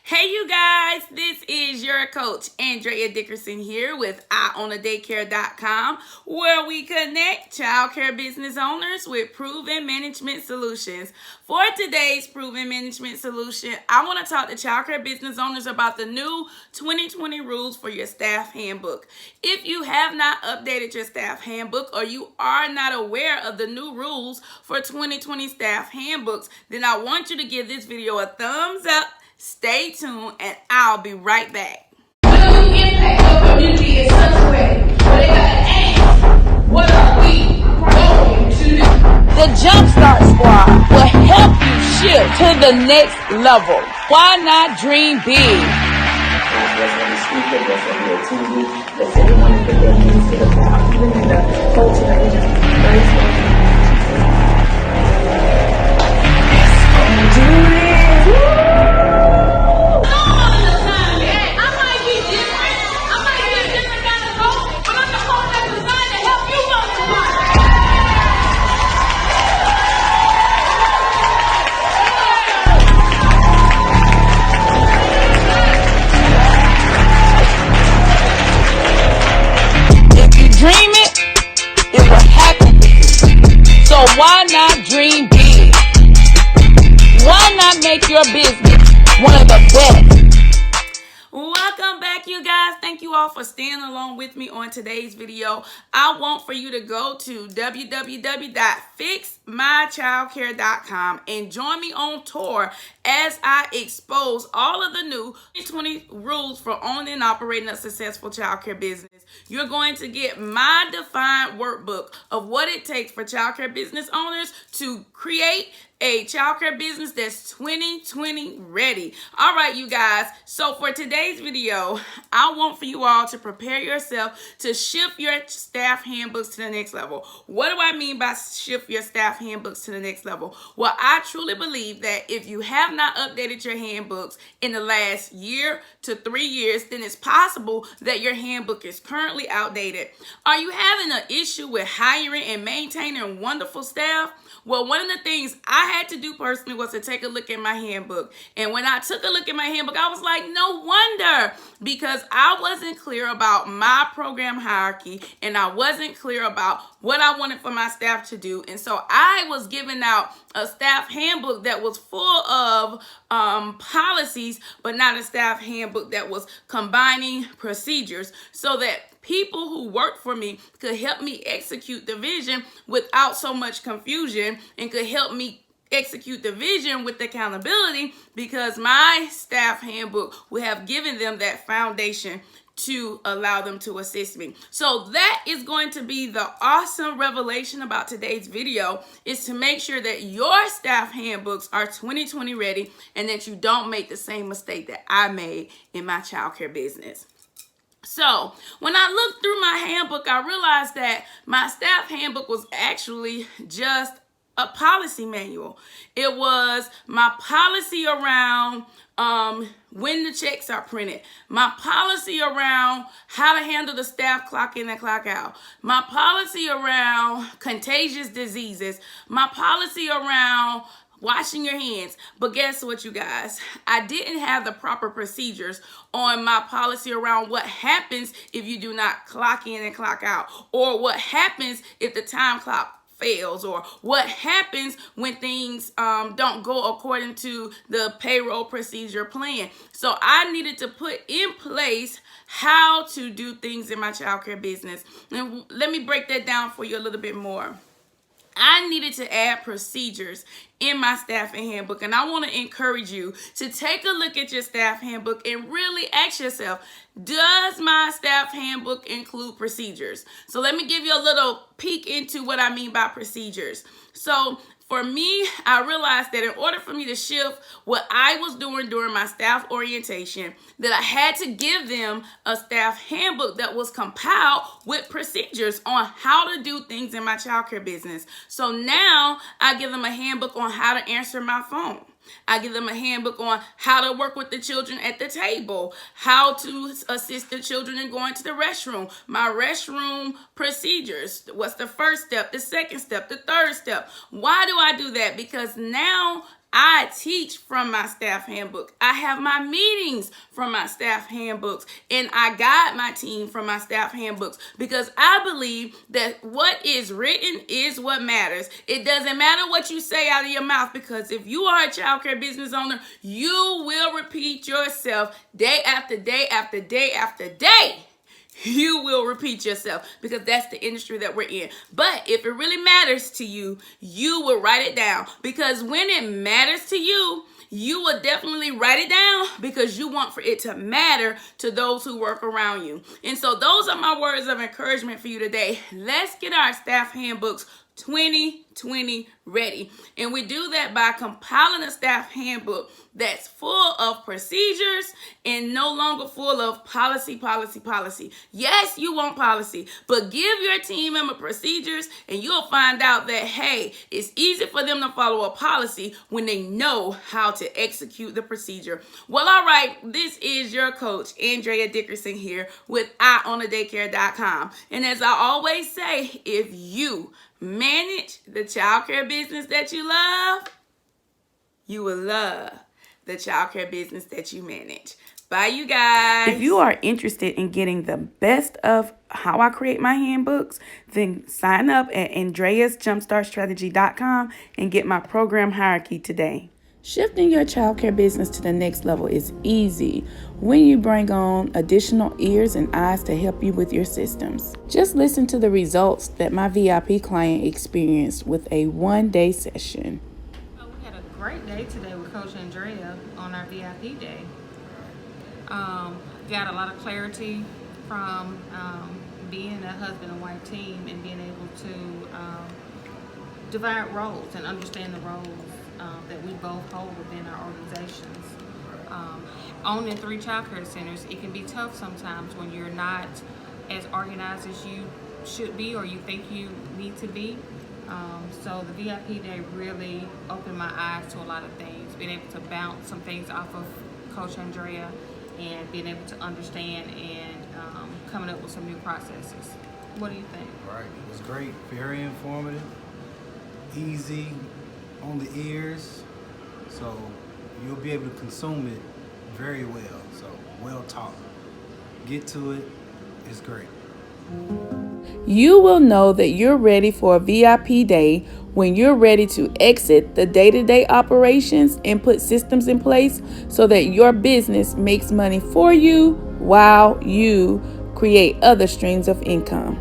Hey you guys, this is your coach Andrea Dickerson here with Own A Daycare.com, where we connect childcare business owners with proven management solutions. For today's proven management solution, I want to talk to childcare business owners about the new 2020 rules for your staff handbook. If you have not updated your staff handbook or you are not aware of the new rules for 2020 staff handbooks, then I want you to give this video a thumbs up. Stay tuned, and I'll be right back. Will you impact your community in such a way where they gotta ask, what are we going to do? The Jumpstart Squad will help you shift to the next level. Why not dream big? That's every speaker, that's every attendee, that's everyone that put their hands to the plow, even in the culture that we just very slowly. Why not dream big? Why not make your business one of the best? Welcome back, you guys. Thank you all for staying along with me on today's video. I want for you to go to www.fixmychildcare.com and join me on tour as I expose all of the new 2020 rules for owning and operating a successful childcare business. You're going to get my defined workbook of what it takes for childcare business owners to create a childcare business that's 2020 ready. All right, you guys. So for today's video, I want for you all to prepare yourself to shift your staff handbooks to the next level. What do I mean by shift your staff handbooks to the next level? Well, I truly believe that if you have not updated your handbooks in the last year to 3 years, then it's possible that your handbook is currently outdated. Are you having an issue with hiring and maintaining wonderful staff? Well, one of the things I had to do personally was to take a look at my handbook. And when I took a look at my handbook, I was like, no wonder, because I wasn't clear about my program hierarchy and I wasn't clear about what I wanted for my staff to do. And so I was giving out a staff handbook that was full of policies, but not a staff handbook that was combining procedures so that people who work for me could help me execute the vision without so much confusion and could help me execute the vision with accountability, because my staff handbook will have given them that foundation to allow them to assist me. So that is going to be the awesome revelation about today's video, is to make sure that your staff handbooks are 2020 ready and that you don't make the same mistake that I made in my childcare business. So when I looked through my handbook, I realized that my staff handbook was actually just a policy manual. It was my policy around when the checks are printed, my policy around how to handle the staff clock in and clock out, my policy around contagious diseases, my policy around washing your hands. But guess what, you guys? I didn't have the proper procedures on my policy around what happens if you do not clock in and clock out, or what happens if the time clock fails, or what happens when things don't go according to the payroll procedure plan. So I needed to put in place how to do things in my childcare business. And let me break that down for you a little bit more. I needed to add procedures in my staffing handbook, and I want to encourage you to take a look at your staff handbook and really ask yourself, does my staff handbook include procedures? So let me give you a little peek into what I mean by procedures. So for me, I realized that in order for me to shift what I was doing during my staff orientation, that I had to give them a staff handbook that was compiled with procedures on how to do things in my childcare business. So now I give them a handbook on how to answer my phone. I give them a handbook on how to work with the children at the table, how to assist the children in going to the restroom, my restroom procedures. What's the first step, the second step, the third step? Why do I do that? Because now I teach from my staff handbook. I have my meetings from my staff handbooks, and I guide my team from my staff handbooks, because I believe that what is written is what matters. It doesn't matter what you say out of your mouth, because if you are a childcare business owner, you will repeat yourself day after day after day after day. You will repeat yourself, because that's the industry that we're in. But if it really matters to you, you will write it down, because when it matters to you, you will definitely write it down, because you want for it to matter to those who work around you. And so those are my words of encouragement for you today. Let's get our staff handbooks 2020 ready. And we do that by compiling a staff handbook that's full of procedures and no longer full of policy. Yes, you want policy, but give your team member procedures, and you'll find out that, hey, it's easy for them to follow a policy when they know how to execute the procedure. Well, all right, this is your coach, Andrea Dickerson, here with IOwnADaycare.com. And as I always say, if you manage the childcare business that you love, you will love the childcare business that you manage. Bye, you guys. If you are interested in getting the best of how I create my handbooks, then sign up at AndreasJumpstartStrategy.com and get my program hierarchy today. Shifting your childcare business to the next level is easy when you bring on additional ears and eyes to help you with your systems. Just listen to the results that my VIP client experienced with a one-day session. We had a great day today with Coach Andrea on our VIP day. Got a lot of clarity from being a husband and wife team and being able to divide roles and understand the roles that we both hold within our organizations. Owning 3 childcare centers, it can be tough sometimes when you're not as organized as you should be or you think you need to be. So the VIP day really opened my eyes to a lot of things, being able to bounce some things off of Coach Andrea and being able to understand and coming up with some new processes. What do you think? Right, it was great, very informative, easy on the ears, so you'll be able to consume it very well, so well taught. Get to it, it's great. You will know that you're ready for a VIP day when you're ready to exit the day-to-day operations and put systems in place so that your business makes money for you while you create other streams of income.